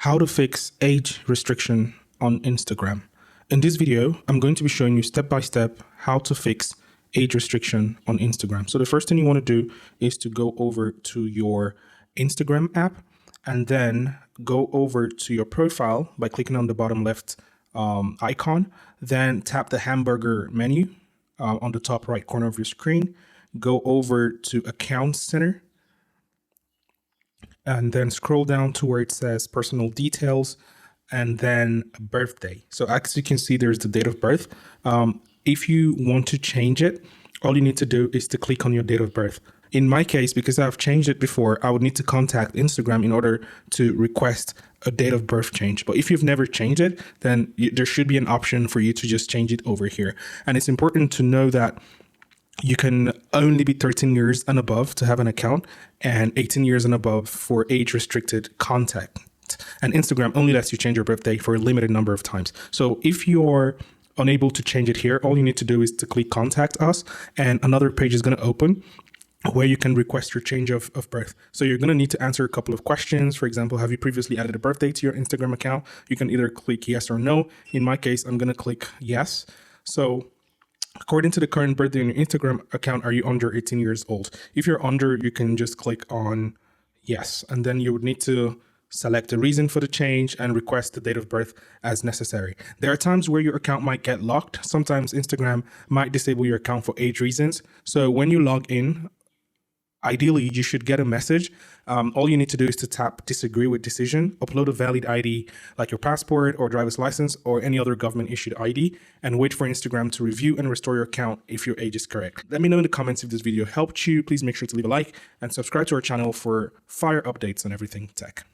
How to fix age restriction on Instagram. In this video, I'm going to be showing you step by step how to fix age restriction on Instagram. So the first thing you want to do is to go over to your Instagram app and then go over to your profile by clicking on the bottom left icon. Then tap the hamburger menu on the top right corner of your screen. Go over to Account Center and then scroll down to where it says personal details and then birthday. So as you can see, there's the date of birth. If you want to change it, all you need to do is to click on your date of birth. In my case, because I've changed it before, I would need to contact Instagram in order to request a date of birth change. But if you've never changed it, then there should be an option for you to just change it over here. And it's important to know that you can only be 13 years and above to have an account and 18 years and above for age restricted content. And Instagram only lets you change your birthday for a limited number of times. So if you're unable to change it here, all you need to do is to click contact us and another page is going to open where you can request your change of birth. So you're going to need to answer a couple of questions. For example, have you previously added a birthday to your Instagram account? You can either click yes or no. In my case, I'm going to click yes. So according to the current birthday on your Instagram account, are you under 18 years old? If you're under, you can just click on yes. And then you would need to select the reason for the change and request the date of birth as necessary. There are times where your account might get locked. Sometimes Instagram might disable your account for age reasons. So when you log in, ideally, you should get a message. All you need to do is to tap disagree with decision, upload a valid ID like your passport or driver's license or any other government issued ID, and wait for Instagram to review and restore your account if your age is correct. Let me know in the comments if this video helped you. Please make sure to leave a like and subscribe to our channel for fire updates on everything tech.